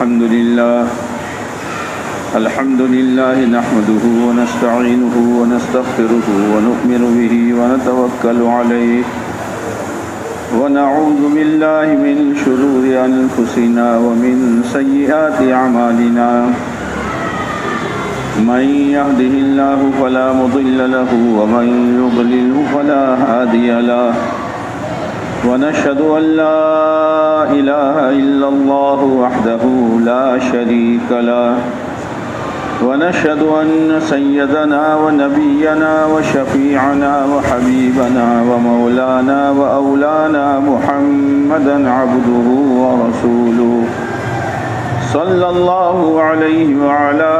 الحمد لله نحمده ونستعينه ونستغفره ونؤمن به ونتوكل عليه ونعوذ بالله من شرور أنفسنا ومن سيئات أعمالنا من يهده الله فلا مضل له ومن يضلله فلا هادي له ونشهد أن لا إله إلا الله وحده لا شريك له ونشهد أن سيدنا ونبينا وشفيعنا وحبيبنا ومولانا وأولانا محمدا عبده ورسوله صلى الله عليه وعلى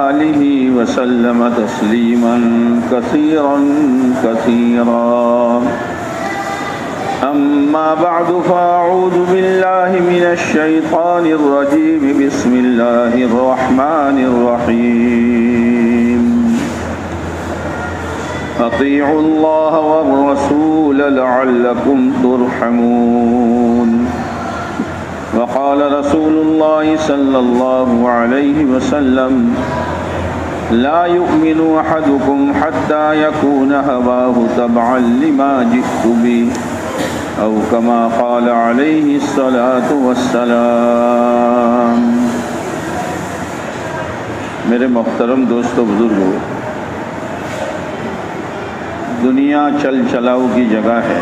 آله وسلم تسليما كثيرا كثيرا أما بعد فأعوذ بالله من الشيطان الرجيم بسم الله الرحمن الرحيم أطيعوا الله والرسول لعلكم ترحمون وقال رسول الله صلى الله عليه وسلم لا يؤمن أحدكم حتى يكون هواه تبعا لما جئت به او كما قال علیہ الصلاۃ والسلام۔ میرے محترم دوستو بزرگو، دنیا چل چلاؤ کی جگہ ہے،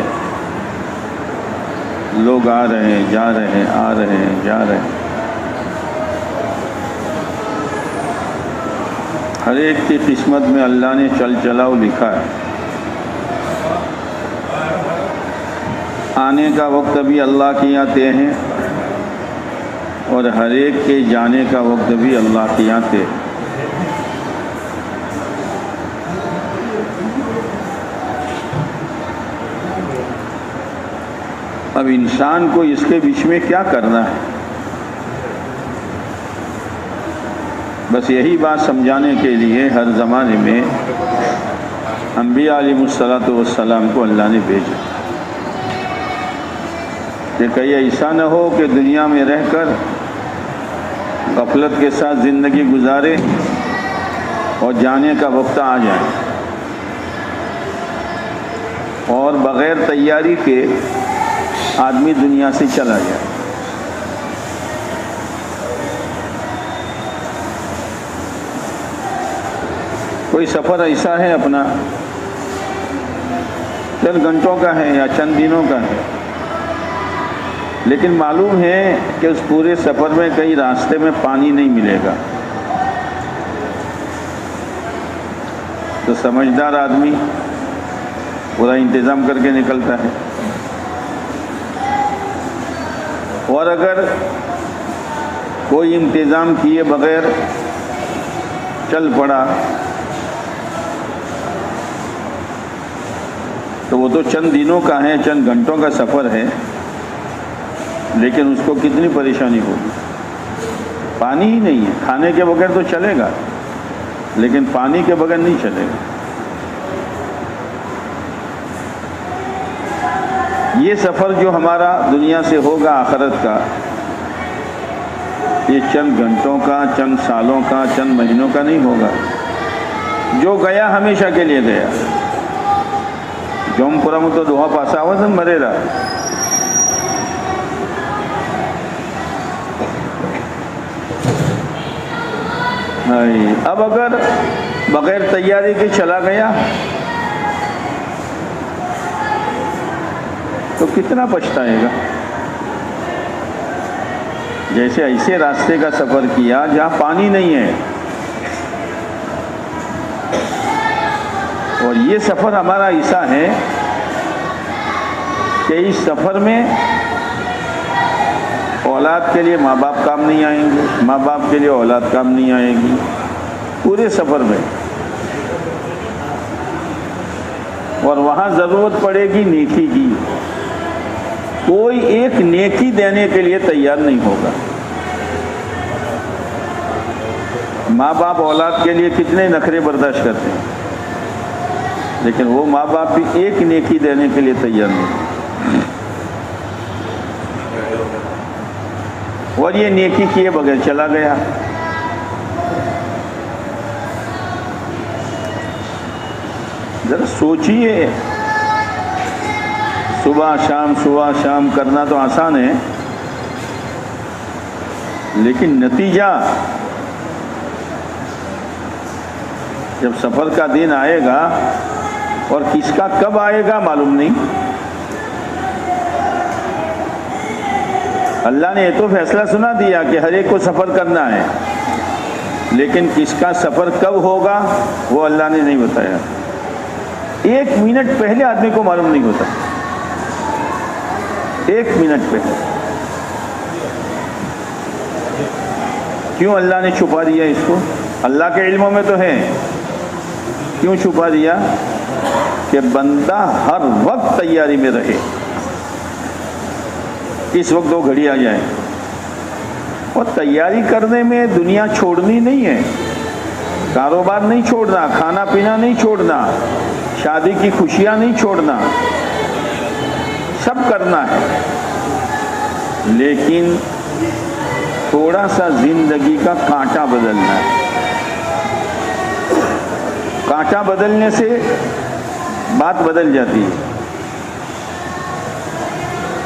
لوگ آ رہے ہیں جا رہے ہیں، آ رہے ہیں جا رہے ہیں، ہر ایک کی قسمت میں اللہ نے چل چلاؤ لکھا ہے۔ آنے کا وقت بھی اللہ کے یہاں طے ہے اور ہر ایک کے جانے کا وقت بھی اللہ کے یہاں طے ہے۔ اب انسان کو اس کے بیچ میں کیا کرنا ہے؟ بس یہی بات سمجھانے کے لیے ہر زمانے میں انبیاء علیہ الصلوۃ والسلام کو اللہ نے بھیجا کہ کہیں ایسا نہ ہو کہ دنیا میں رہ کر غفلت کے ساتھ زندگی گزارے اور جانے کا وقت آ جائے اور بغیر تیاری کے آدمی دنیا سے چلا جائے۔ کوئی سفر ایسا ہے اپنا چند گھنٹوں کا ہے یا چند دنوں کا ہے، لیکن معلوم ہے کہ اس پورے سفر میں کئی راستے میں پانی نہیں ملے گا، تو سمجھدار آدمی پورا انتظام کر کے نکلتا ہے، اور اگر کوئی انتظام کیے بغیر چل پڑا تو وہ تو چند دنوں کا ہے، چند گھنٹوں کا سفر ہے، لیکن اس کو کتنی پریشانی ہوگی۔ پانی ہی نہیں ہے، کھانے کے بغیر تو چلے گا لیکن پانی کے بغیر نہیں چلے گا۔ یہ سفر جو ہمارا دنیا سے ہوگا آخرت کا، یہ چند گھنٹوں کا، چند سالوں کا، چند مہینوں کا نہیں ہوگا۔ جو گیا ہمیشہ کے لیے گیا۔ جوم پورا تو دوہا پاسا ہوا تو مرے رہا۔ اب اگر بغیر تیاری کے چلا گیا تو کتنا پچھتائے گا؟ جیسے ایسے راستے کا سفر کیا جہاں پانی نہیں ہے، اور یہ سفر ہمارا ایسا ہے کہ اس سفر میں اولاد کے لیے ماں باپ کام نہیں آئیں گے، ماں باپ کے لیے اولاد کام نہیں آئے گی، پورے سفر میں۔ اور وہاں ضرورت پڑے گی نیکی کی، کوئی ایک نیکی دینے کے لیے تیار نہیں ہوگا۔ ماں باپ اولاد کے لیے کتنے نخرے برداشت کرتے ہیں، لیکن وہ ماں باپ بھی ایک نیکی دینے کے لیے تیار نہیں۔ اور یہ نیکی کیے بغیر چلا گیا. ذرا سوچیے، صبح شام کرنا تو آسان ہے، لیکن نتیجہ جب سفر کا دن آئے گا، اور کس کا کب آئے گا معلوم نہیں. اللہ نے یہ تو فیصلہ سنا دیا کہ ہر ایک کو سفر کرنا ہے، لیکن کس کا سفر کب ہوگا وہ اللہ نے نہیں بتایا. 1 منٹ پہلے آدمی کو معلوم نہیں ہوتا، 1 منٹ پہلے. کیوں اللہ نے چھپا دیا اس کو؟ اللہ کے علموں میں تو ہے. کیوں چھپا دیا؟ کہ بندہ ہر وقت تیاری میں رہے، اس وقت وہ گھڑی آ جائے. اور تیاری کرنے میں دنیا چھوڑنی نہیں ہے، کاروبار نہیں چھوڑنا، کھانا پینا نہیں چھوڑنا، شادی کی خوشیاں نہیں چھوڑنا، سب کرنا ہے. لیکن تھوڑا سا زندگی کا کانٹا بدلنا ہے. کانٹا بدلنے سے بات بدل جاتی ہے.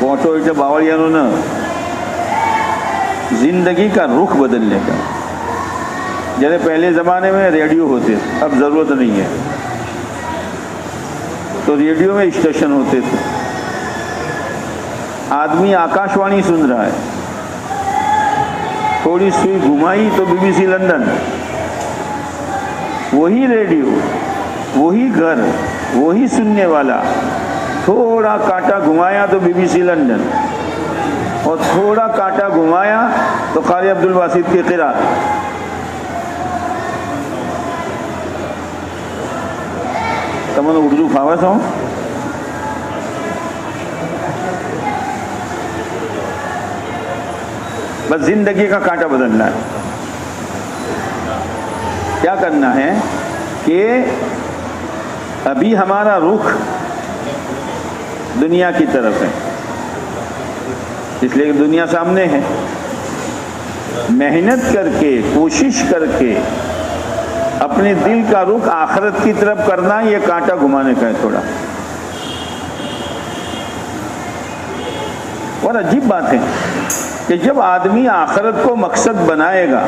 پہنچو اٹھے باوڑیانوں نے زندگی کا رخ بدلنے کا. جیسے پہلے زمانے میں ریڈیو ہوتے تھے، اب ضرورت نہیں ہے. تو ریڈیو میں اسٹیشن ہوتے تھے، آدمی آکاش وانی سن رہا ہے، تھوڑی سوئی گھمائی تو BBC لندن. وہی ریڈیو، وہی گھر، وہی سننے والا. تھوڑا کانٹا گھمایا تو BBC لندن، اور تھوڑا کانٹا گھمایا تو قاری عبد الباسط کی قرات. تمہیں اردو فاوس ہوں. بس زندگی کا کانٹا بدلنا ہے. کیا کرنا ہے کہ ابھی ہمارا رخ دنیا کی طرف ہے، اس لیے کہ دنیا سامنے ہے. محنت کر کے، کوشش کر کے اپنے دل کا رخ آخرت کی طرف کرنا، یہ کانٹا گھمانے کا ہے تھوڑا. اور عجیب بات ہے کہ جب آدمی آخرت کو مقصد بنائے گا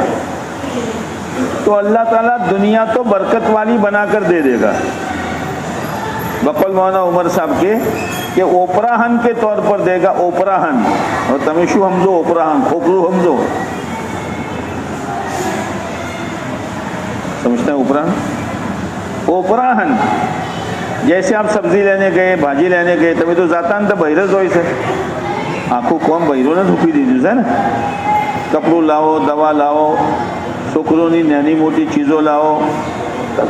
تو اللہ تعالیٰ دنیا تو برکت والی بنا کر دے دے گا. بقول مولانا عمر صاحب کے کہ اوپراہن کے طور پر دے گا. اوپراہن اور تمیشو ہمزو، اوپراہن کھوپرو ہمزو، سمجھتے ہیں اوپراہن؟ اوپراہن جیسے آپ سبزی لینے گئے، بھاجی لینے گئے، تمہیں تو ذاتان تو بہرز ہوئی سے آنکھوں کوم بہروں نے دھوپی دی ہے نا. کپڑوں لاؤ، دوا لاؤ، છોકરોની નાની મોટી ચીજો લાવો.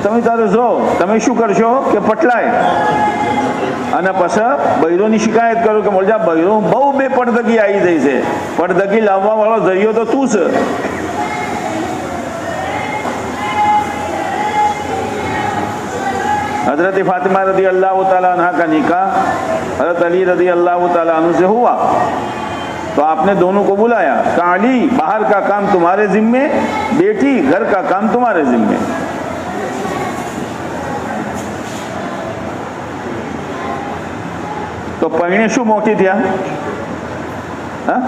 તમે તારે જો તમે શું કરશો કે પટલાય અને પછી બૈરોની શિકાયત કરો કે મોલજા બૈરો બહુ બે પડદગી આવી જાય છે, પડદગી લાવવા વાળો જરિયો તો તું છે. حضرت فاطمہ رضی اللہ تعالیٰ عنہ کا نکاح حضرت علی رضی اللہ تعالیٰ عنہ سے ہوا تو آپ نے دونوں کو بلایا کہ علی باہر کا کام تمہارے ذمے، بیٹی گھر کا کام تمہارے ذمے. તો પૈણે શું મોટી થયા? હા,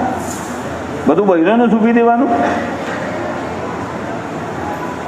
બધું બૈરોને છૂપી દેવાનું.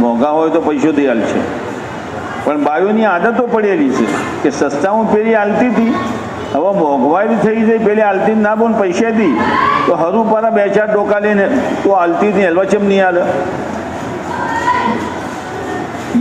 મોંઘા હોય તો પૈસો દે હાલશે. પણ બાયોની આદતો પડેલી છે કે સસ્તામાં પેલી હાલતી હતી, હવે મોંઘવારી થઈ જાય, પેલી હાલતી ના બોલ પૈસા દી તો હરું પર 2-4 ડોકા લઈને તો હાલતી હતી, હલવા ચમ નહીં હાલે.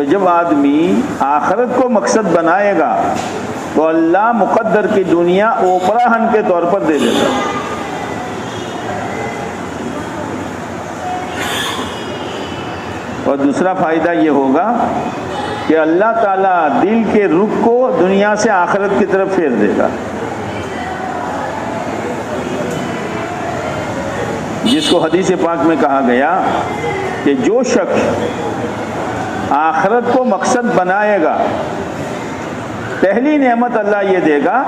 تو جب آدمی آخرت کو مقصد بنائے گا تو اللہ مقدر کی دنیا اوپرا ہن کے طور پر دے دیتا. اور دوسرا فائدہ یہ ہوگا کہ اللہ تعالیٰ دل کے رخ کو دنیا سے آخرت کی طرف پھیر دے گا. جس کو حدیث پاک میں کہا گیا کہ جو شخص آخرت کو مقصد بنائے گا پہلی نعمت اللہ یہ دے گا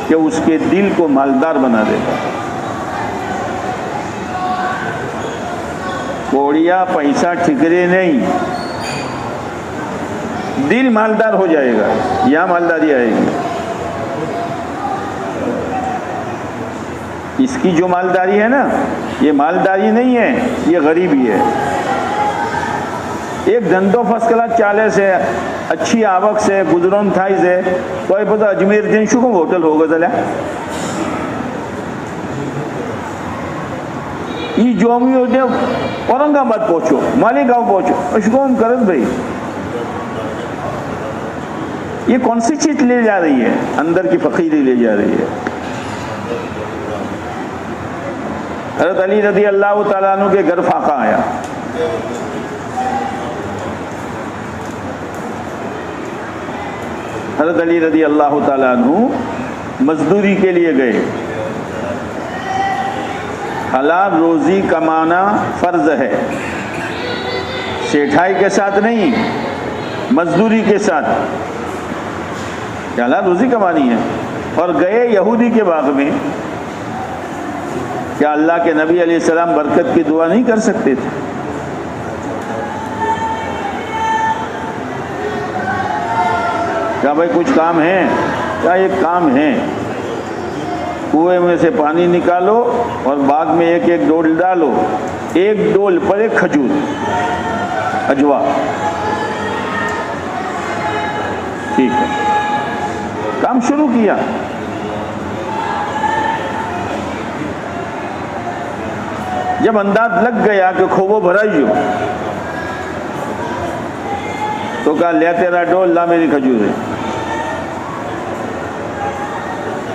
کہ اس کے دل کو مالدار بنا دے گا. کوڑیا پیسہ ٹھکرے نہیں، دل مالدار ہو جائے گا، یہاں مالداری آئے گی. اس کی جو مالداری ہے نا، یہ مالداری نہیں ہے، یہ غریبی ہے. ایک دھندو فرض کلاس چالے سے اچھی آوک سے گزرون تھائی سے تو یہ پتہ اجمیر دن شو کو ہوٹل ہوگا چلے یہ جومی ہوتے اورنگ آباد پہنچو، مالیگاؤں پہنچو، اشکوم کرد بھائی. یہ کون سی چیز لے جا رہی ہے؟ اندر کی فقیری لے جا رہی ہے. حضرت علی رضی اللہ تعالیٰ عنہ کے گھر فاقہ آیا. حضرت علی رضی اللہ تعالیٰ عنہ مزدوری کے لیے گئے. حلال روزی کمانا فرض ہے، سیٹھائی کے ساتھ نہیں، مزدوری کے ساتھ حلال روزی کمانی ہے. اور گئے یہودی کے باغ میں. کیا اللہ کے نبی علیہ السلام برکت کی دعا نہیں کر سکتے تھے؟ کیا بھائی کچھ کام ہے؟ کیا ایک کام ہے، کنویں میں سے پانی نکالو اور باغ میں ایک ایک ڈول ڈالو، ایک ڈول پر ایک کھجور اجوا. ٹھیک ہے، کام شروع کیا. جب انداز لگ گیا کہ کھوبو بھرائیو تو کہا لیا تیرا ڈول، لا میری کھجور ہے.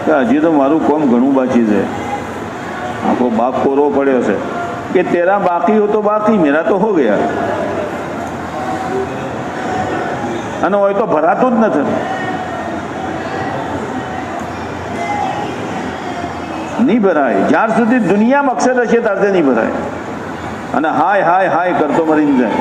ہજી તો મારું કોમ ઘણું બાકી છે. આખો બાપ કોરો પડ્યો છે કે તેરા બાકી હો તો બાકી, મેરા તો હો ગયા. અને હોય તો ભરાતું જ નથી, નહીં ભરાય. જ્યાર સુધી દુનિયા મકસદ હશે ત્યારથી નહીં ભરાય. અને હાય હાય હાય કરતો મરીને જાય.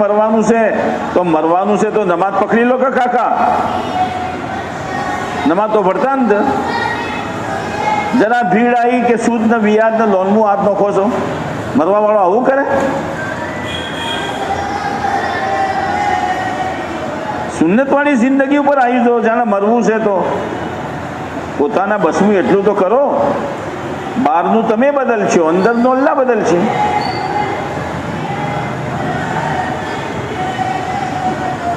મરવાનું છે તો મરવાનું છે તો નમાજ પકડી લો કે કાકા. નમાજ તો ભરતા ને જરા ભીડ આવી કે સૂદ ને વ્યાજ ને લોનનું હાથ નખો છો. મરવા વાળો આવું કરે? સુન્નતવાળી જિંદગી ઉપર આવી જાઓ. જાણે મરવું છે તો પોતાના બસનું એટલું તો કરો. બહારનું તમે બદલશો, અંદરનો અલ્લાહ બદલશે.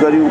કર્યું,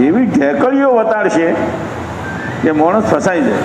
એવી ઢેકળીઓ વતાડશે કે માણસ ફસાઈ જાય.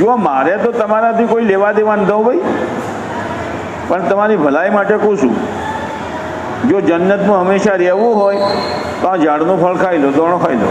જો મારે તો તમારાથી કોઈ લેવા દેવા ન દઉં ભાઈ, પણ તમારી ભલાઈ માટે કહું છું, જો જન્નતમાં હંમેશા રહેવું હોય તો આ ઝાડનું ફળ ખાઈ લો, દોણો ખાઈ લો.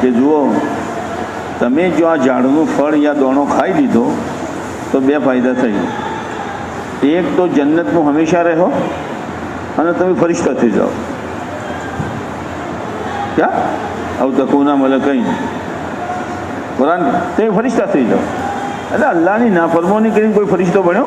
કે જુઓ તમે જો આ ઝાડનું ફળ યા દોણો ખાઈ લીધો તો બે ફાયદા થઈ. એક તો જન્નતમાં હંમેશા રહો અને તમે ફરિશ્તા થઈ જાઓ. ક્યાં આવ તકુના મલકૈન, કુરાન, તમે ફરિશ્તા થઈ જાઓ. એટલે અલ્લાહની નાફરમાની કરીને કોઈ ફરિશ્તો બન્યો?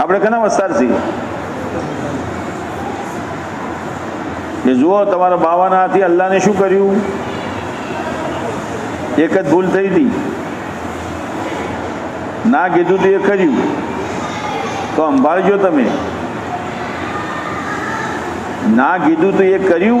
આપણે કના વસ્તાર છીએ કે જુઓ તમારા બાવાના હાથી અલ્લાહને શું કર્યું? એક જ ભૂલ થઈ હતી, ના કીધું તો એ કર્યું, તો સંભાળજો. તમે ના કીધું તો એ કર્યું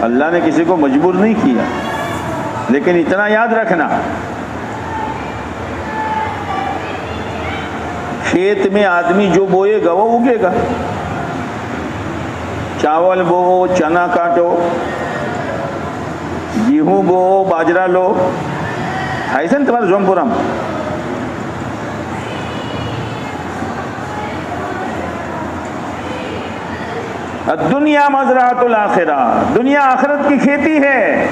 اللہ نے کسی کو مجبور نہیں کیا، لیکن اتنا یاد رکھنا، کھیت میں آدمی جو بوئے گا وہ اگے گا۔ چاول بو، چنا کاٹو، گیہوں بو، باجرا لو، ہے نا تمہارے جونپورا میں؟ الدنیا مزرعۃ الآخرہ، دنیا آخرت کی کھیتی ہے۔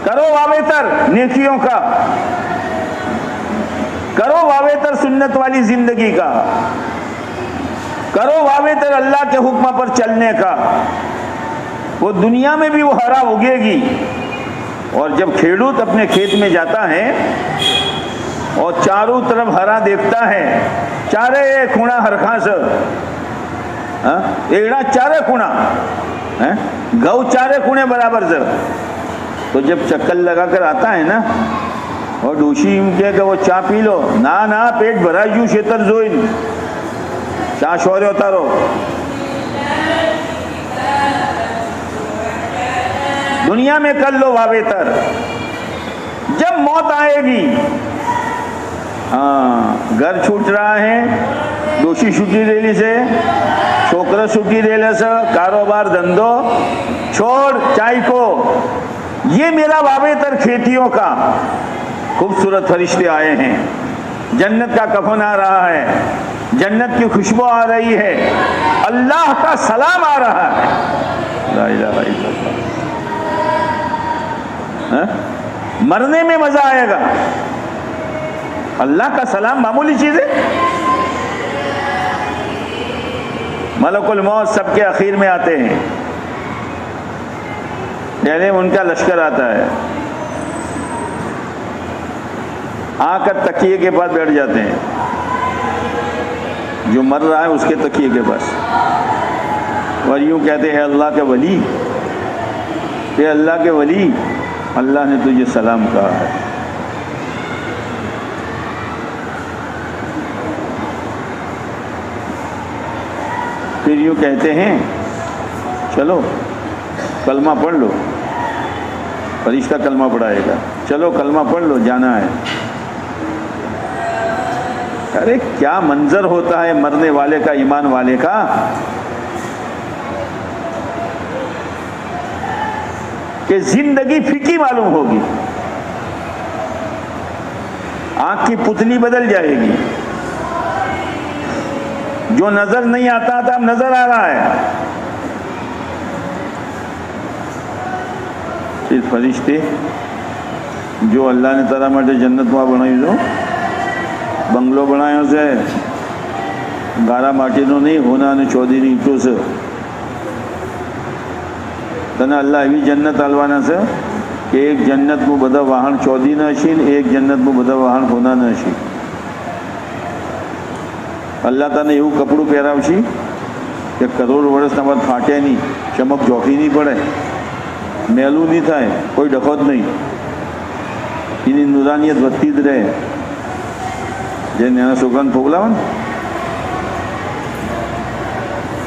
کرو واویتر نیکیوں کا، کرو واویتر سنت والی زندگی کا، کرو واویتر اللہ کے حکم پر چلنے کا، وہ دنیا میں بھی وہ ہرا اگے گی۔ اور جب کھیڑوت اپنے کھیت میں جاتا ہے اور چاروں طرف ہرا دیکھتا ہے، چارے کھونا ہر خاص ایڑا چارے کھونا گو چارے کھونے برابر سے، تو جب چکر لگا کر آتا ہے نا اور ڈوشی کہ وہ چا پی لو، نا پیٹ بھرائی جو شیتر زوئن چا شورے ہوتا رو۔ دنیا میں کر لو واویتر، جب موت آئے گی، گھر چھوٹ رہا ہے، دوشی چھٹی لے لی سے، چھوکرا چھٹی لے لے سے، کاروبار دھندو چھوڑ چائی کو، یہ میرا واویتر کھیتیوں کا۔ خوبصورت فرشتے آئے ہیں، جنت کا کفن آ رہا ہے، جنت کی خوشبو آ رہی ہے، اللہ کا سلام آ رہا ہے، لا الہ الا اللہ۔ مرنے میں مزہ آئے گا، اللہ کا سلام معمولی چیز ہے۔ ملک الموت سب کے اخیر میں آتے ہیں، یعنی ان کا لشکر آتا ہے، آ کر تکیے کے پاس بیٹھ جاتے ہیں، جو مر رہا ہے اس کے تکیے کے پاس، اور یوں کہتے ہیں اللہ کے ولی، اے اللہ کے ولی، اللہ نے تجھے سلام کہا ہے۔ پھر یوں کہتے ہیں چلو کلمہ پڑھ لو، فرشتہ کلمہ پڑھائے گا، چلو کلمہ پڑھ لو، جانا ہے۔ ارے کیا منظر ہوتا ہے مرنے والے کا، ایمان والے کا، کہ زندگی پھیکی معلوم ہوگی، آنکھ کی پتلی بدل جائے گی، جو نظر نہیں آتا تھا اب نظر آ رہا ہے۔ پھر فرشتے جو اللہ نے تعالیٰ مٹے جنت میں بنائی دو، بنگلو بنایا سے گارا ماٹی نو نہیں ہونا نے چودی نیٹوں سے، تنا اللہ بھی جنت آلوانا سے کہ ایک جنت میں بدا واہن چودی نہ شین، ایک جنت میں بدا واہن ہونا نہ شین۔ اللہ تعالیٰ نے એવું કપડું પહેરાવશી કે કરોડ વર્ષ તમારે ફાટે નહીં, ચમક જોખી નહીં પડે, મેલું નહીં થાય, કોઈ ડખો જ નહીં, એની નુરાનિયત વધતી જ રહે। જે નાના છોકરાને ફોગલાવે ને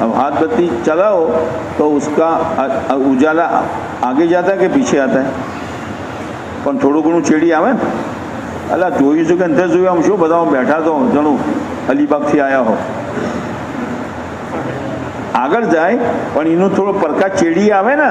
اب ہاتھ بتی چلاؤ تو اس کا اجالا આગે જતા કે પીછે આતા પણ થોડું ઘણું ચેડી આવે ને, અલા જોયું છું કે અંતર જોયું, આમ શું બધા બેઠા તો જાણું અલીબાગથી આવ્યા હો. આગળ જાય પણ એનું થોડો પ્રકાશ ચેડી આવે ને,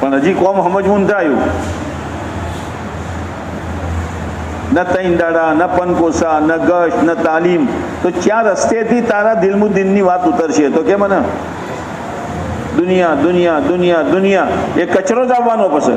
પણ હજી કોમ સમજવું થયું. ન તૈન દાડા, ન પનકોસા, ન ગશ, ન તાલીમ, તો ક્યાં રસ્તેથી તારા દિલમુદ્દીનની વાત ઉતરશે? તો કે મને દુનિયા દુનિયા દુનિયા દુનિયા એ કચરો જ આવવાનો પછી.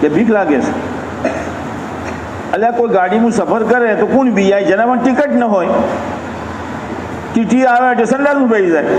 કે બીક લાગે છે? અલ્યા કોઈ ગાડીમાં સફર કરે તો કોણ બીજાય? જેનામાં ટિકિટ ન હોય, ટીટી આવે એટલે સંડાસમાં બેસી જાય।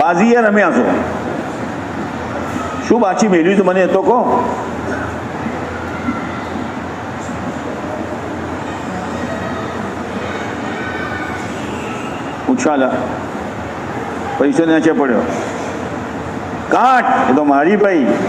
બાજીએ રમ્યાસો શું બાચી મેળ્યું છે? મને તો કહો। ઉછાલા, પૈસો નીચે પડ્યો, કાટ એ તો મારી ભાઈ,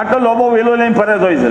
આટલો લોબો વેલો લઈને ફરે હોય છે?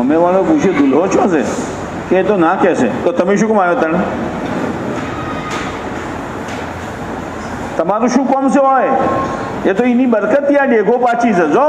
અમે વાળો પૂછે દુલ્હો છો છે કે તો ના કહેશે, તો તમે શું કામ આવ્યો? તને તમારું શું કામ છે હોય? એ તો એની બરકત યા ડેગો પાછી છે। જો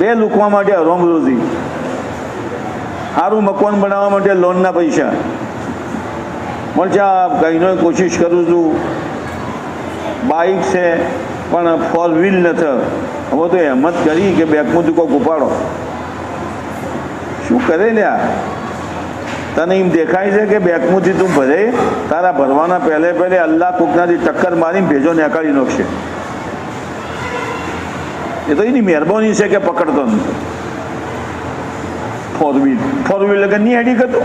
બે લૂકવા માટે હરોમ રોજી, સારું મકાન બનાવવા માટે લોનના પૈસા મળશે। કઈનો કોશિશ કરું છું, બાઇક છે પણ 4 વ્હીલ નથી, હવે તો હિંમત કરી કે બેકમાંથી કોઈક ઉપાડો। શું કરે લ્યા? તને એમ દેખાય છે કે બેકમાંથી તું ભરે, તારા ભરવાના પહેલે અલ્લાહ કોકનાથી ટક્કર મારીને ભેજો નીકાળી નાખશે। એ તો એની મહેરબાની છે કે પકડતો નથી। 4 વ્હીલ લગન નહીં હેડી કરતું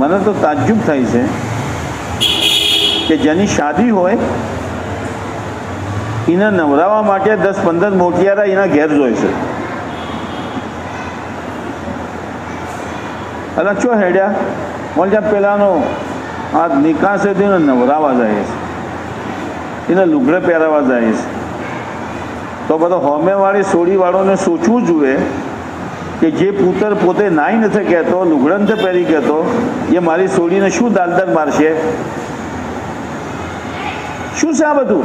મને તો તાજ્જુબ થાય છે કે જેની શાદી હોય એને નવરાવા માટે 10-15 મોટિયારા એના ઘેર જોઈ છે। અલા ચો હેડ્યા બોલ જા પેલાનો આ નિકાહ છે તેને નવરાવા જાય છે, એને લુગડે પહેરાવા જાય છે। તો બધો હોમેવાળી સોડીવાળોને સોચવું જોઈએ કે જે પુત્ર પોતે નાઈ નથી કહેતો, લુગડા નથી પહેરી કહેતો, એ મારી સોડીને શું દાલદર મારશે? શું છે આ બધું?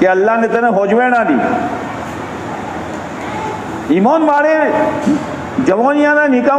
કે અલ્લાહ ને તને હોજવેણા દી। ઈમાન વાળે જવાનિયાના નિકાહ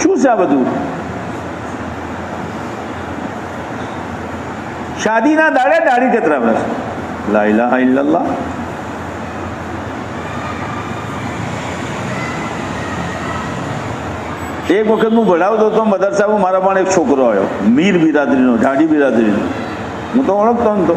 શું છે આ બધું? શાદીના દાડે દાઢી કતરાવે છે। લા ઇલાહા ઇલ્લલ્લાહ। એક વખત હું ભણાવતો હતો મદરસામાં, મારા પણ એક છોકરો આવ્યો, મીર બિરાદરીનો, ઢાઢી બિરાદરીનો. હું તો ઓળખતો નતો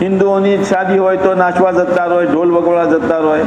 હિન્દુઓની શાદી હોય તો નાચવા જતા હોય, ઢોલ વગોળા જતા હોય.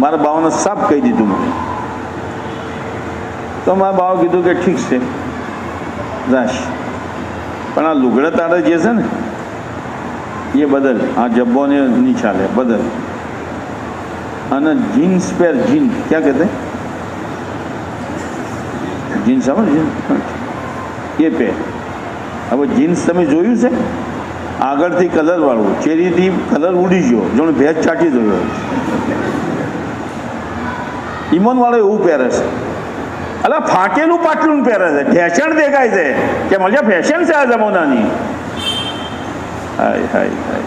મારા બાવાને સાફ કહી દીધું મને. તો મારા બાવા કીધું કે ઠીક છે રાશ, પણ આ લુગડા તારે જે છે ને એ બદલ, આ જબ્બોને નહીં ચાલે, બદલ. અને જીન્સ પહેર, જીન ક્યાં કહેતે, જીન્સ આવે ને એ પહેર. હવે જીન્સ તમે જોયું છે આગળથી કલરવાળું, ચેરીથી કલર ઉડી ગયો, જોણે ભેજ ચાટી જોયો. ઈમોનવાળો એવું પહેરે છે, અલા ફાટેલું પાટલું પહેરે છે, ફેશન દેખાય છે કે મજા ફેશન છે આ જમાનાની. હાય હાય હાય,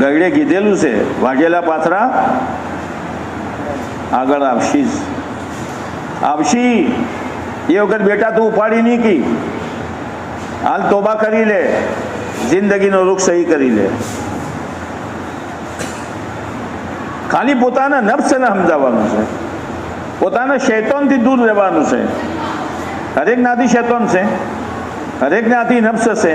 ગયડે કીધેલું છે વાગેલા પાથરા આગળ આવશી જ આવશી. એ વખત બેટા તું ઉપાડી નહીં કી, હાલ તોબા કરી લે, જિંદગીનો રૂખ સહી કરી લે. ખાલી પોતાના નફ્સને સમજાવવાનું છે, પોતાના શૈતાનથી દૂર રહેવાનું છે. હરેક નાથી શૈતાન છે, હરેક નાથી નફ્સ છે.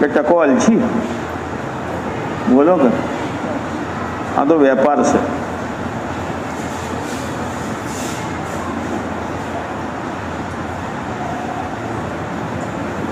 કે ટકો અલછી બોલો કે આ તો વેપાર છે.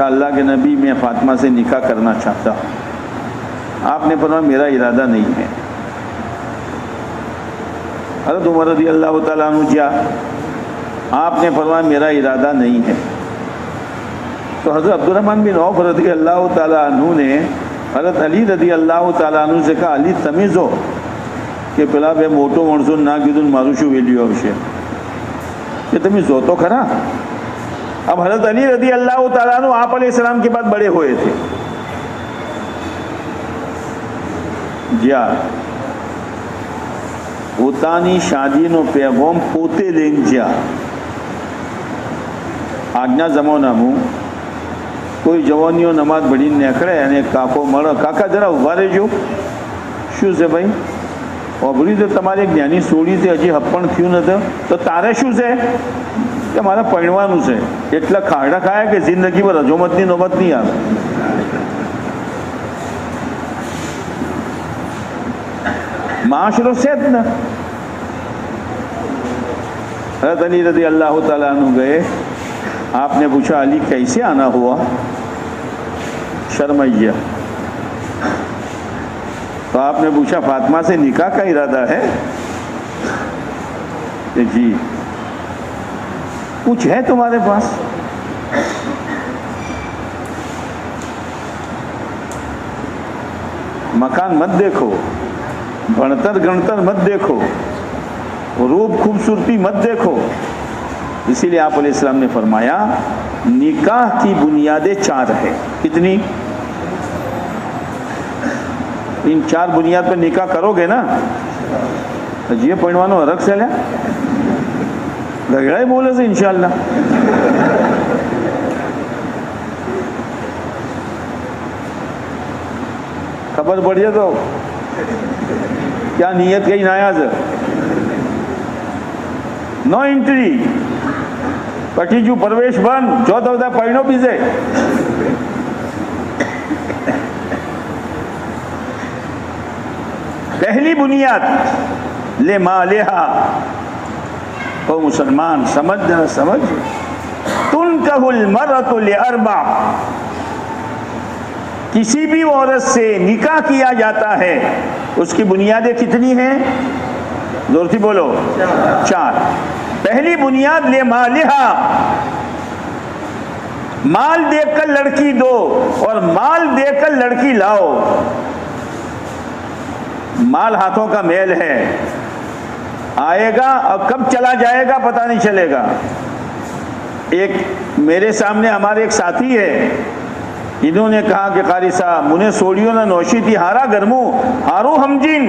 کہ اللہ کے نبی میں فاطمہ سے نکاح کرنا چاہتا ہوں. آپ نے فرمایا میرا ارادہ نہیں ہے. حضرت عمر رضی اللہ تعالیٰ عنہ جا, آپ نے فرمایا میرا ارادہ نہیں ہے. تو حضرت عبدالرحمن بن عوف رضی اللہ تعالیٰ عنہ نے حضرت علی رضی اللہ تعالیٰ عنہ سے کہا علی تمیزو کہ પેલા બે મોટો માણસો ના કીધું મારું શું વેલ્યુ આવશે, کہ تمہیں جو تو کھرا. اب حضرت علی رضی اللہ تعالیٰ عنہ آپ علیہ السلام کے بعد بڑے ہوئے تھے. جا પોતાની શાદીનો પેગોમ પોતે લઈને જ્યાં આજના જમાનામાં કોઈ જવાનીઓ નમાઝ ભણીને નીકળે અને કાકો મળે, કાકા જરા ઊભા રહેજો, શું છે ભાઈ, અભરી તો તમારે જ્ઞાની સોડી છે હજી હપ્પણ થયું નથી, તો તારે શું છે કે મારે પરણવાનું છે, એટલા ખાડા ખાયા કે જિંદગીમાં રજોમતની નોબત નહીં આવે. معاشروں سے اتنا. حضرت علی رضی اللہ تعالیٰ عنہ گئے, آپ نے پوچھا علی کیسے آنا ہوا, شرمائیا. تو آپ نے پوچھا فاطمہ سے نکاح کا ارادہ ہے, کہ جی. کچھ ہے تمہارے پاس؟ مکان مت دیکھو, بھنتر گنتر مت دیکھو, روپ خوبصورتی مت دیکھو. اسی لیے آپ علیہ السلام نے فرمایا نکاح کی بنیادیں 4 ہیں. کتنی؟ ان 4 بنیاد پر نکاح کرو گے نا. یہ پڑھوانو رکھ سے لیا گھڑا ہی بولے سے انشاءاللہ. خبر پڑیے تو کیا نیت کہیں نایاز نو انٹری پٹی جو پرویش بند جو تو پڑھنو پیزے. پہلی بنیاد لے مالہا. او مسلمان سمجھ جا سمجھ, تنکح المرأۃ لاربع. کسی بھی عورت سے نکاح کیا جاتا ہے, اس کی بنیادیں کتنی ہیں؟ زور سے بولو. 4. پہلی بنیاد لے مالہا, مال دے کر لڑکی دو اور مال دے کر لڑکی لاؤ. مال ہاتھوں کا میل ہے, آئے گا اور کب چلا جائے گا پتہ نہیں چلے گا. ایک میرے سامنے ہمارے ایک ساتھی ہے, انہوں نے کہا کہ قاری صاحب مجھے سوڑیوں نے نوشی تھی ہارا گرموں ہارو ہمجین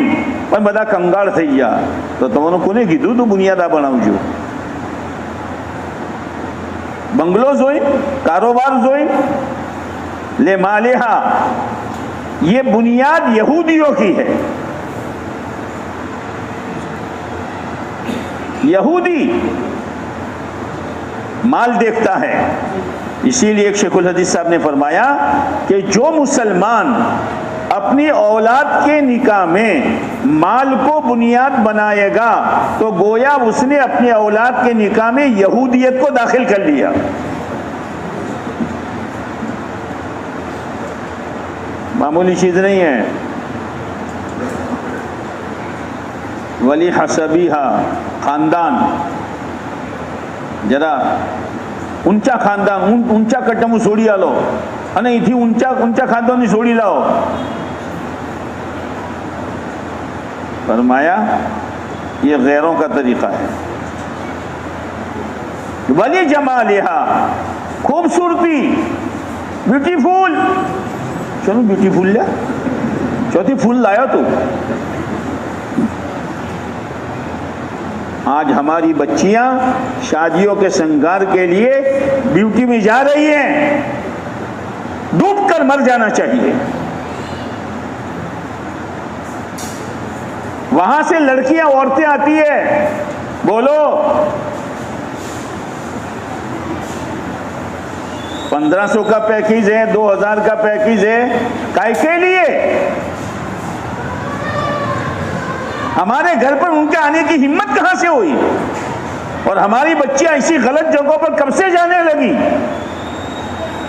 પણ બધા કંગાળ થઈ ગયા. તો તમને કોને કીધું તું બુનિયાદા બનાવજો? બંગલો જોઈ, કારોબાર જોઈ, લે માલિહા, یہ بنیاد یہودیوں کی ہے. یہودی مال دیکھتا ہے. اسی لیے ایک شیخ الحدیث صاحب نے فرمایا کہ جو مسلمان اپنی اولاد کے نکاح میں مال کو بنیاد بنائے گا تو گویا اس نے اپنی اولاد کے نکاح میں یہودیت کو داخل کر لیا. معمولی چیز نہیں ہے. ولی حسبیہا, خاندان, જરા ઊંચા ખાનદાન, ઊંચા કટમું છોડી આલો અને અહીંથી ઊંચા ખાનદાનની છોડી લાવો. فرمایا یہ غیروں کا طریقہ ہے. ولی جمالہا, خوبصورتی, بیوٹیفل. چلو بیوٹیفل لیا, چوتھی پھول لایا تو. آج ہماری بچیاں شادیوں کے سنگار کے لیے بیوٹی میں جا رہی ہیں, ڈوب کر مر جانا چاہیے. وہاں سے لڑکیاں عورتیں آتی ہے, بولو 1500 کا پیکیج ہے, 2000 کا پیکیج ہے, کائے کے لیے؟ ہمارے گھر پر ان کے آنے کی ہمت کہاں سے ہوئی؟ اور ہماری بچیاں ایسی غلط جگہوں پر کب سے جانے لگی؟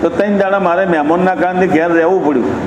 તો 3 દાડા મારે મહેમાનના કારણે ઘેર રહેવું પડ્યું.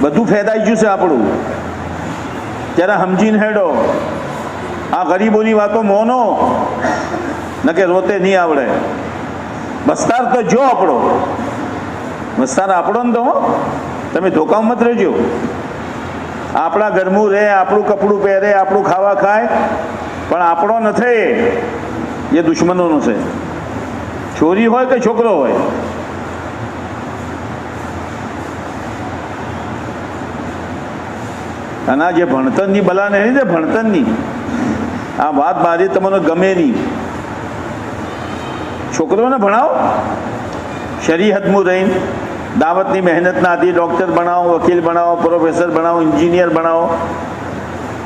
બધું ફેદાઈ ગયું છે આપણું. જરા સમજીને હેડો. આ ગરીબોની વાતો મોનો ન કે રોતે નહીં આવડે. બસ્તાર તો જો આપણો, બસ્તાર આપણો ને તો તમે ધોકામાં મત રહેજો. આપણા ઘરનું રહે, આપણું કપડું પહેરે, આપણું ખાવા ખાય, પણ આપણો નથી, એ દુશ્મનોનો છે. છોરી હોય કે છોકરો હોય. અને આ જે ભણતરની બલાને લીધે ભણતરની આ વાત મારી તમને ગમે નહીં. છોકરોને ભણાવો શરીહતમાં રહીને, દાવતની મહેનતના આથી ડૉક્ટર બનાવો, વકીલ બનાવો, પ્રોફેસર બનાવો, એન્જિનિયર બનાવો.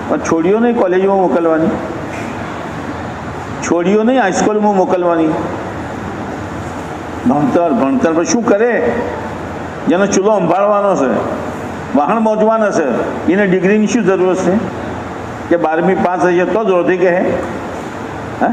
પણ છોડીઓ નહીં કોલેજમાં મોકલવાની, છોડીઓ નહીં હાઈસ્કૂલમાં મોકલવાની. ભણતર ભણતર પર શું કરે? જેનો ચૂલો સંભાળવાનો છે, વાહણ મોજવાના છે, એને ડિગ્રીની શું જરૂર છે? કે 12મી પાસ હશે તો જ રોધી કહે. હા,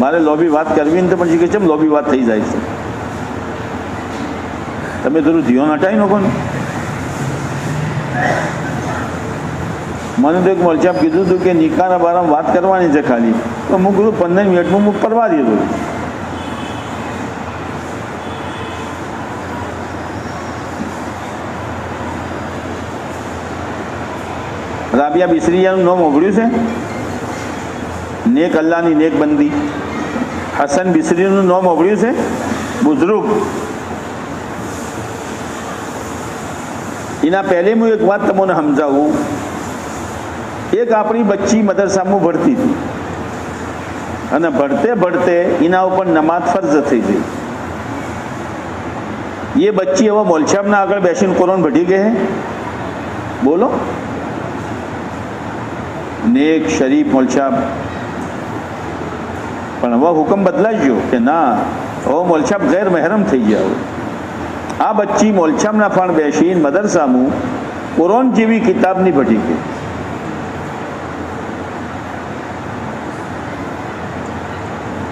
મારે લોબી વાત કરવી ને તો પછી કે ચમ લોબી વાત થઈ જાય છે? તમે થોડું ધ્યાન હટાવી નાખો ને. મને તો એક મોલચાપ કીધું હતું કે નિકાના બારામાં વાત કરવાની છે ખાલી, તો હું કીધું 15 મિનિટમાં હું પરવા દીધું. રાબિયા બિસરીયાનું નામ ઓગળ્યું છે? નેક અલ્લાહની નેક બંદી. હસન બિસરીનું નામ ઓગળ્યું છે? બુઝુર્ગ. એના પહેલે હું એક વાત તમને સમજાવું. એક આપણી બચ્ચી મદરસામાં ભણતી હતી અને ભણતે ભણતે એના ઉપર નમાઝ ફરજ થઈ ગઈ. એ બચ્ચી હવે મોલછાપના આગળ બેસીને કોરોન ભટી ગઈ. બોલો, નેક શરીફ મોલછાપ. પણ હવે હુકમ બદલાઈ ગયો કે ના, હવે મોલછાપ ગેર મહેરમ થઈ ગયા. આ બચ્ચી મોલછાપના ફાણ બેસીને મદરસામાં કોરોન જેવી કિતાબની ભટી ગઈ.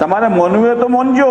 તમારે મોનવે તો મોનજો.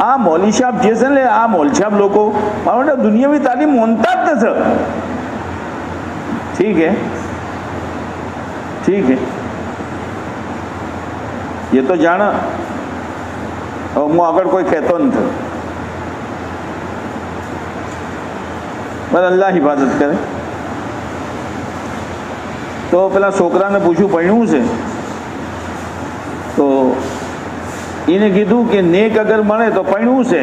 આ મૌલી સાહેબ જે છે ને, આ મૌલસાબ લોકો મારા દુનિયાવી તાલીમ મોનતા જ નથી. ઠીક હે, ઠીક હે, એ તો જાણ. હવે હું આગળ કોઈ કહેતો નથી, બસ અલ્લાહ હિફાજત કરે. તો પેલા છોકરાને પૂછ્યું ભણ્યું છે? તો એને કીધું કે નેક અગર મળે તો ભણ્યું છે.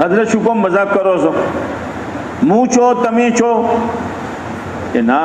હજરત શું કોમ મજાક કરો છો? હું છો, તમે છો? કે ના,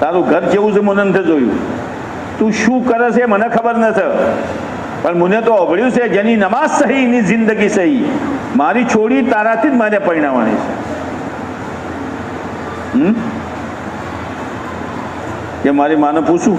તારું ઘર જેવું છે મને નથી જોયું, તું શું કરે છે મને ખબર નથી, પણ મને તો અવળ્યું છે જેની નમાઝ સહી એની જિંદગી સહી. મારી છોડી તારાથી જ મારે પરિણામવાની છે. કે મારી માને પૂછું,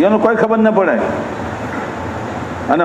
એનું કોઈ ખબર ન પડે. અને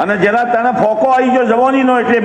અને જરા તને ફોકો આવી ગયો જવાનીનો એટલે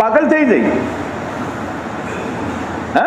પાગલ થઈ ગઈ. હા,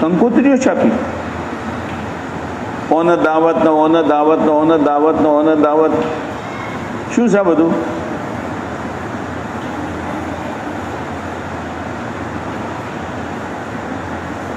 કંકોત્રીઓ છાપી, ઓને દાવત ને ઓને દાવત ને ઓને દાવત ને ઓને દાવત, શું છે બધું?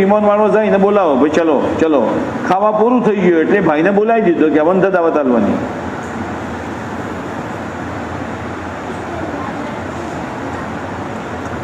ઈમાન વાળો જાય ને બોલાવો, ભાઈ ચલો ચલો, ખાવા પૂરું થઈ ગયું એટલે ભાઈને બોલાવી દીધો કે અવંત દાવત આલવાની.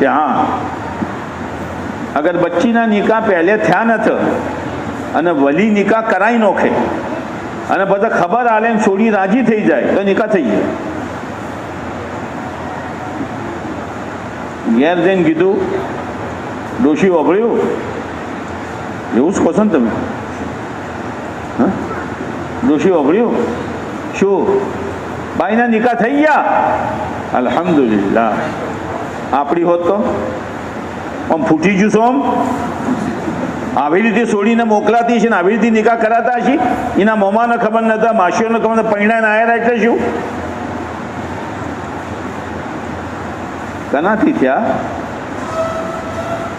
કે હા. અગર બચ્ચીના નિકાહ પહેલે થયા ન થ અને વલી નિકાહ કરાઈ નોખે અને બધા ખબર આલે ને સોડી રાજી થઈ જાય તો નિકાહ થઈ જાય. ઘેર જઈને કીધું, ડોશી વાપર્યું એવું જ કહો છો ને તમે? હા, ડોશી વાપર્યું શું? ભાઈના નિકાહ થઈ ગયા, અલ્હમ્દુલિલ્લાહ. આપણી હોત તો આમ ફૂટી ગયું છો, આમ આવી રીતે છોડીને મોકલાતી છે ને આવી રીતે નિકાહ કરાતા હશે. એના મોમાને ખબર નતા, માસીઓને ખબર નતા, પૈણાને આયા એટલે શું કનાથી થયા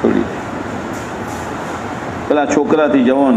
છોડી પેલા છોકરાથી જવાન.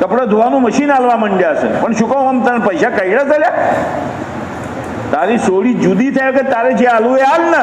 કપડા ધોવાનું મશીન હાલવા મંડ્યા છે, પણ શું કહું આમ તને પૈસા કઈડા ચાલ્યા? તારી સોડી જુદી થાય કે તારે જે હાલવું એ હાલ ને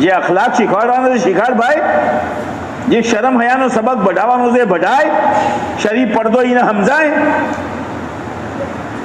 જે અખલાક શીખવાડવાનો છે શીખાડ ભાઈ, જે શરમ હયાનો સબક બઢાવવાનો છે બઢાય, શરીફ પડદો એને સમજાય.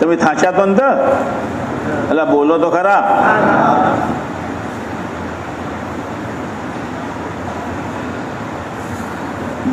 તમે થાચા તો ન અલા બોલો તો ખરા.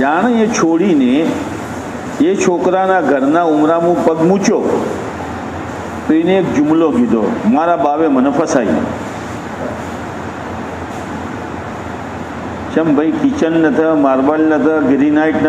જાણે એ છોડીને એ છોકરાના ઘરના ઉમરામાં પગ મૂચ્યો તો એને એક જુમલો કીધો, મારા બાવે મને ફસાઈ. ચમ ભાઈ કિચન ન થ, માર્બલ ન થ, ગ્રીનાઇટ ન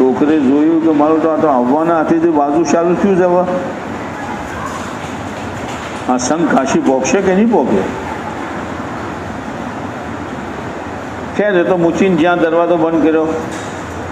છોકરે જોયું કે મારું તો આ તો આવવાના હાથેથી બાજુ ચાલુ થયું છે. હવે આ સંઘ કાશી પોકશે કે નહીં પોકે? ખેર એ તો મૂચીને જ્યાં દરવાજો બંધ કર્યો,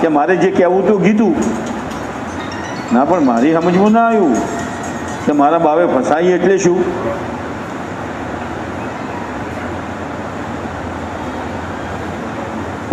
કે મારે જે કહેવું તો કીધું ના, પણ મારી સમજમાં ના આવ્યું કે મારા બાવે ફસાઈ એટલે શું.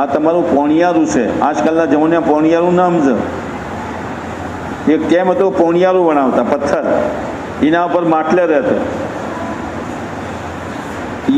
આ તમારું પોણિયારું છે. આજકાલના જમાના પોણિયારું નામ છે. એક કેમ હતો, પોણિયારું બનાવતા પથ્થર, એના ઉપર માટલે રહેતા.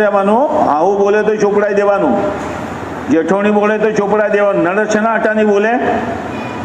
રહેવાનું, આવું બોલે તો ચોપડાઈ દેવાનું, જેઠોણી બોલે તો ચોપડાઈ દેવાનું, નડછના હટાની બોલે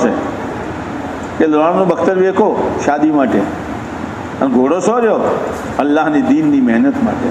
છે. એ લોઢાનું બખ્તર વેકો શાદી માટે, અને ઘોડો શો રહ્યો અલ્લાહની દીનની મહેનત માટે.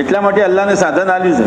એટલા માટે અલ્લાહને સાધન આલ્યું છે.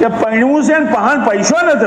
કે પૈણવું છે ને પહાણ પૈસો નથી,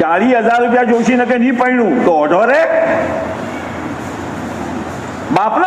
40,000 રૂપિયા જોશી ને કે નહીં પૈણું તો ઓઢો રે. બાપને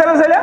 કરે છે લ્યા.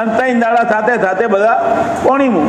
અને તઈ દાડા થાતે થાતે બધા પોણીમું.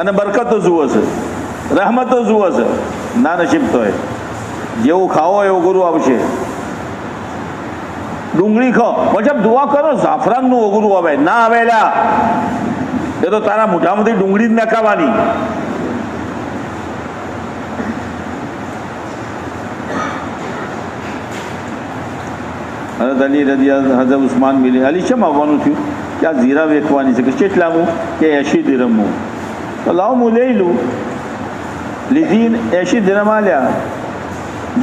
અને બરકતો જુઓ છે, રહમતો જુઓ છે. ના નસીબ તો હોય, જેવું ખાવો એવું ઓગરું આવશે. ડુંગળી ખાઓ, મતલબ દુઆ કરો જાફરાનનું ઓગરું આવે ના આવેલા, એ તો તારા મોઢામાંથી ડુંગળી જ નખાવાની. હઝરત અલી રદી હઝરત ઉસ્માન મિલે. અલી શેમ આવવાનું થયું કે આ જીરા વેચવાની છે. કે કેટલામું? કે 80 દિરહમું. તો લાવ હું લઈ લઉં. લીધી 80 દિરહમ આલ્યા.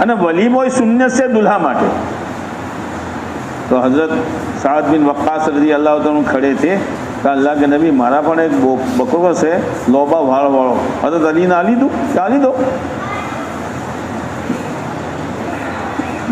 અને વલીમો એ સુન્નત છે દુલ્હા માટે. તો હઝરત સાદ બિન વક્કાસ રજી અલ્લાહ તઆલા ખડે થે, અલ્લાહ કે નબી મારા પણ એક બકરો છે લોબા વાળો. હઝરત અલીને આલી દઉં, આલી દો.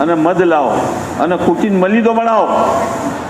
અને મધ લાવો અને કૂટીને મલીદો બનાવો.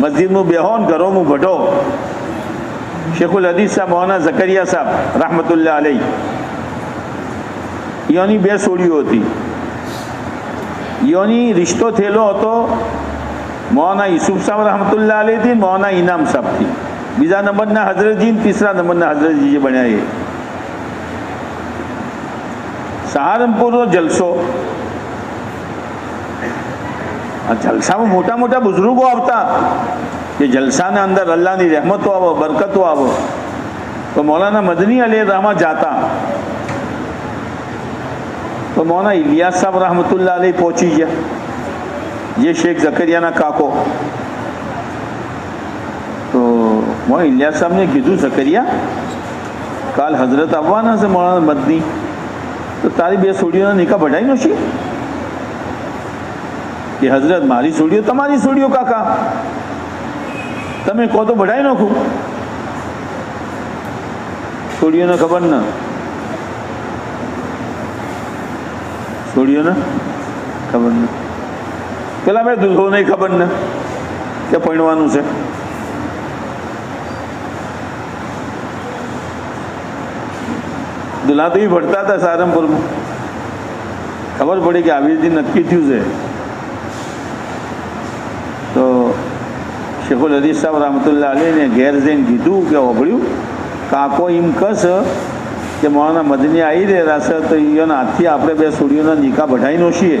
મસ્જિદનું બેહોન ઘરોનું ભઢો. શેખુલ હદીસ સાહેબ મૌલાના ઝકરિયા સાહેબ rahmatullah અલૈહ, ઈઓની 2 સોડીઓ હતી. ઈઓની રિશ્તો થયેલો હતો મૌલાના યુસુફ સાહેબ rahmatullah અલૈહ થી, મૌલાના ઇનામ સાહેબ થી. બીજા નંબરના હઝરતજી, ત્રીસરા નંબરના હઝરતજી જે બન્યા એ. સહારનપુરનો જલસો, આ જલસામાં મોટા મોટા બુઝુર્ગો આવતા કે જલસાના અંદર અલ્લાહની રહેમતો આવો, બરકતો આવો. તો મૌલાના મદની અલી રહમા જાતા, તો મૌલાના ઇલિયાસ સાહેબ rahmatullah અલૈહ પહોંચી ગયા, જે શેખ ઝકરિયાના કાકો. તો મૌલાના ઇલિયાસ સાહેબને કીધું, ઝકરિયા કાલ હઝરત આવવાના છે મૌલાના મદની, તો તારી 2 સોડીઓના નિકાહ બઢાઈ નો છે કે હઝરત મારી સોડીઓ તમારી સોડીઓ કાકા, તમે કહો તો બઢાઈ નાખું. સોડીઓને ખબર ન, સોડીઓને ખબર ન, પેલા મેં દુલ્હો નહીં ખબર ને કે પરણવાનું છે. દુલ્હા તો એ ભણતા હતા સારંગપુરમાં. ખબર પડી કે આવી રીતે નક્કી થયું છે. તો શેખુલ હદીસ સાહેબ rahmatullah અલૈહને ઘેર જઈને કીધું કે ઓગળ્યું કાકો એમ કસ કે મૌલાના મદની આવી રહ્યા છે, તો એના હાથથી આપણે 2 સોડીઓના નિકાહ બઢાઈ નો છીએ.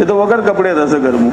એ તો વગર કપડે રહેશે ઘરમાં.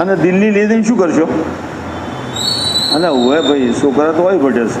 અને દિલ્હી લઈ જઈને શું કરશો? અને હોય ભાઈ છોકરા તો હોય ભટે છે.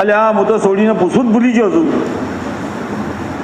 અલે હા, હું તો સોડીને પૂછવું જ ભૂલી ગયો છું.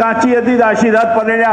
કાચી હતી, આશીર્વાદ પડ્યા.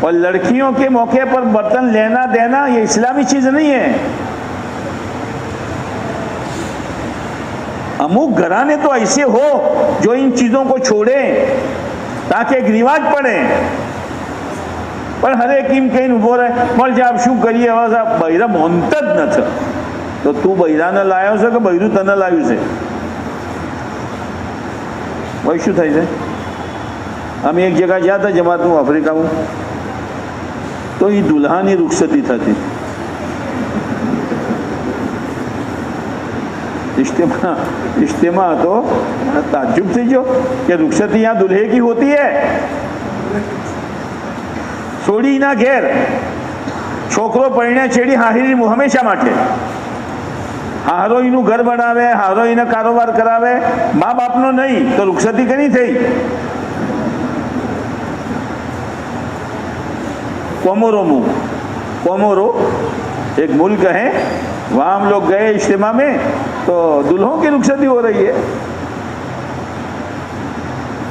اور لڑکیوں کے موقع پر برتن لینا دینا یہ اسلامی چیز نہیں ہے. اموک گھرانے تو ایسے ہو جو ان چیزوں کو چھوڑیں تاکہ ایک رواج پڑے. پر ہر ایک کہیں ابھو رہے مل جا اب شو کریے بہرا منتد نہ تھا تو تو بہرا نہ لایا سے کہ بہرو تنہ لایو سے وہی شو تھا. ہم ایک جگہ جاتا جماعت ہوں افریقہ ہوں تو یہ دلہانی رخصتی تھا تھی. اجتماع تو تعجب تھی جو کہ رخصتی یہاں دلہے کی ہوتی ہے. چھوڑی نہ گھیر چھوکرو پڑھنے چھیڑی ہاہری مو ہمیشہ ماٹے ہارو اینو گھر بناوے ہارو اینا کاروبار کراوے ماں باپ نو نہیں تو رخصتی کنی تھی. کومورو ایک ملک ہے وہاں ہم لوگ گئے اجتماع میں تو دلہوں کی رخصتی ہو رہی ہے.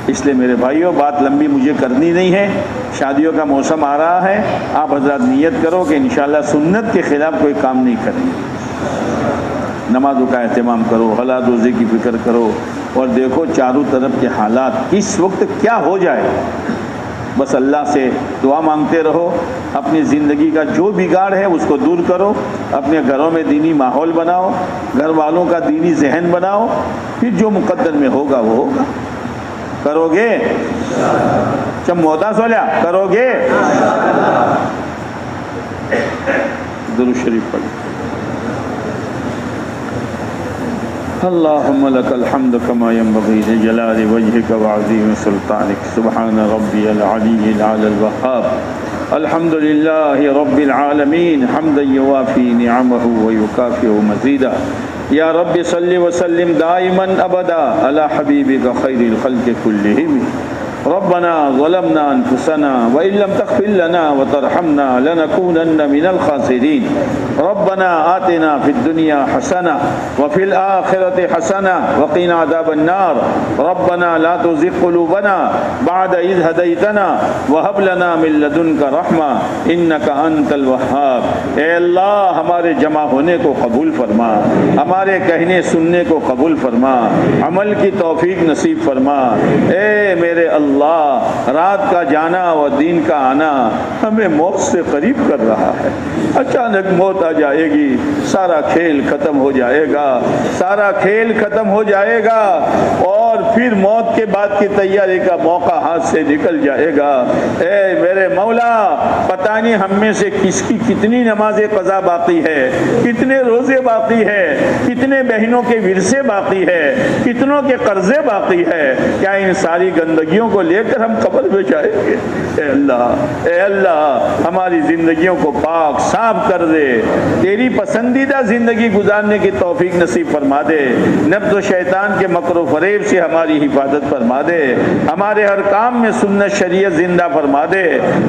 اس لیے میرے بھائیوں بات لمبی مجھے کرنی نہیں ہے. شادیوں کا موسم آ رہا ہے. آپ حضرات نیت کرو کہ انشاءاللہ سنت کے خلاف کوئی کام نہیں کریں گے. نمازوں کا اہتمام کرو, حلال روزے کی فکر کرو اور دیکھو چاروں طرف کے حالات کس وقت کیا ہو جائے. بس اللہ سے دعا مانگتے رہو. اپنی زندگی کا جو بگاڑ ہے اس کو دور کرو. اپنے گھروں میں دینی ماحول بناؤ, گھر والوں کا دینی ذہن بناؤ, پھر جو مقدر میں ہوگا وہ ہوگا. کرو گے چم موتا سولیا کرو گے. درود شریف پڑھ. اللهم لك الحمد كما ينبغي لجلال وجهك وعظيم سلطانك سبحان ربي العلي الأعلى الوهاب الحمد لله رب العالمين حمدا يوافي نعمه ويكافئ مزيدا. يا رب صل وسلم دائما أبدا على حبيبك خير الخلق كلهم. ربنا ظلمنا أنفسنا وإن لم تغفر لنا وترحمنا لنكونن من الخاسرين. ربنا آتنا في الدنيا حسنة وفي الآخرة حسنة وقنا عذاب النار. ربنا لا تزغ قلوبنا بعد إذ هديتنا وهب لنا من لدنك رحمة إنك أنت الوهاب. اے اللہ ہمارے جمع ہونے کو قبول فرما, ہمارے کہنے سننے کو قبول فرما, عمل کی توفیق نصیب فرما. اے میرے اللہ رات کا جانا اور دین کا آنا ہمیں موت سے قریب کر رہا ہے. اچانک موت آ جائے گی, سارا کھیل ختم ہو جائے گا, سارا کھیل ختم ہو جائے گا اور پھر موت کے بعد کی تیاری کا موقع ہاتھ سے نکل جائے گا. اے میرے مولا پتہ نہیں ہم میں سے کس کی کتنی نمازیں قضا باقی ہے, کتنے روزے باقی ہے, کتنے بہنوں کے ورثے باقی ہے, کتنوں کے قرضے باقی ہے. کیا ان ساری گندگیوں کو لے کر ہم قبر میں جائیں گے؟ اے اللہ ہماری زندگیوں کو پاک صاف کر دے, تیری پسندیدہ زندگی گزارنے کی توفیق نصیب فرما دے. نفس و شیطان کے مکر و فریب سے ہماری حفاظت فرما دے. ہمارے ہر کام میں سنت شریعت زندہ فرما دے,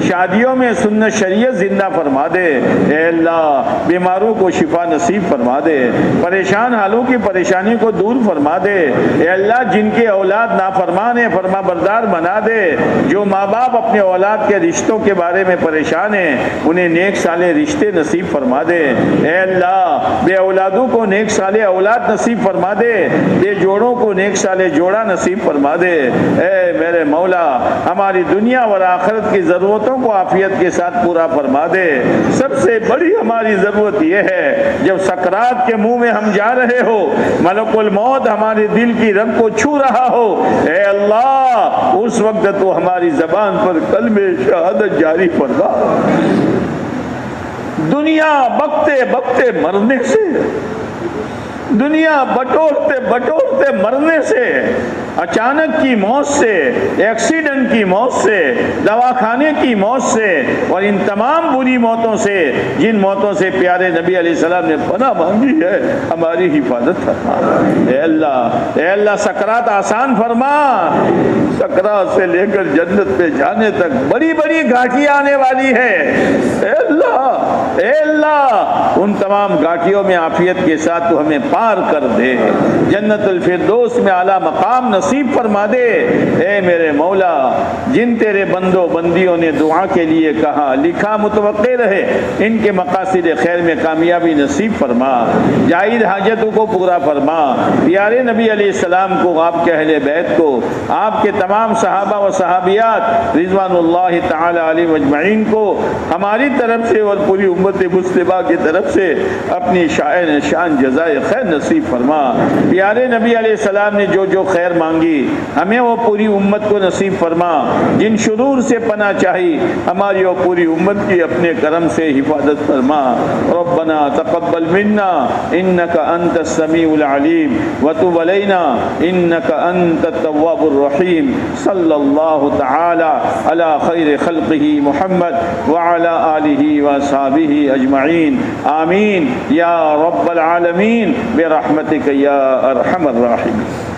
شادیوں میں سنت شریعت زندہ فرما دے. اے اللہ بیماروں کو شفا نصیب فرما دے, پریشان حالوں کی پریشانی کو دور فرما دے. اے اللہ جن کے اولاد نافرمان ہیں فرما بردار بنا دے. جو ماں باپ اپنے اولاد کے رشتوں کے بارے میں پریشان ہیں انہیں نیک صالح رشتے نصیب فرما دے. اے اللہ بے اولادوں کو نیک صالح اولاد نصیب فرما دے, بے جوڑوں کو نیک صالح جوڑا نصیب فرما دے. اے میرے مولا ہماری دنیا اور آخرت کی ضرورتوں کو عافیت کے ساتھ پورا فرما دے. سب سے بڑی ہماری ضرورت یہ ہے جب سکرات کے منہ میں ہم جا رہے ہو, ملک الموت ہمارے دل کی رگ کو چھو رہا ہو, اے اللہ اس وقت تو ہماری زبان پر کلمہ شہادت جاری فرما. دنیا بکتے بکتے مرنے سے, دنیا بٹورتے بٹورتے مرنے سے, اچانک کی موت سے, ایکسیڈنٹ کی موت سے, دواخانے کی موت سے اور ان تمام بری موتوں سے جن موتوں سے پیارے نبی علیہ السلام نے پناہ مانگی ہے ہماری حفاظت فرما. اے اللہ سکرات آسان فرما. سکرات سے لے کر جنت پہ جانے تک بڑی بڑی گھاٹیاں آنے والی ہے. اے اللہ اے اللہ ان تمام گھاٹیوں میں عافیت کے ساتھ تو ہمیں پار کر دے، جنت الفردوس میں اعلیٰ مقام نصیب فرما دے۔ اے میرے مولا، جن تیرے بندوں بندیوں نے دعا کے لیے کہا لکھا متوقع رہے، ان کے مقاصد خیر میں کامیابی نصیب فرما، جائز حاجتوں کو پورا فرما۔ پیارے نبی علیہ السلام کو، آپ کے اہل بیت کو، آپ کے تمام صحابہ و صحابیات رضوان اللہ تعالی علیہ اجمعین کو ہماری طرف سے اور پوری امت مسلمہ کی طرف سے اپنی شان جزائے خیر نصیب فرما۔ پیارے نبی علیہ السلام نے جو جو خیر مانگی ہمیں وہ پوری امت کو نصیب فرما، جن شرور سے پناہ چاہی ہماری اور پوری امت کی اپنے کرم سے حفاظت فرما۔ ربنا تقبل منا انك انت السميع العليم وتب علينا انك انت التواب الرحيم۔ صلی اللہ تعالی علی خیر خلقہ محمد وعلى آلہ واصحابہ اجمعین، آمین یا رب العالمین برحمتک یا ارحم الراحمین۔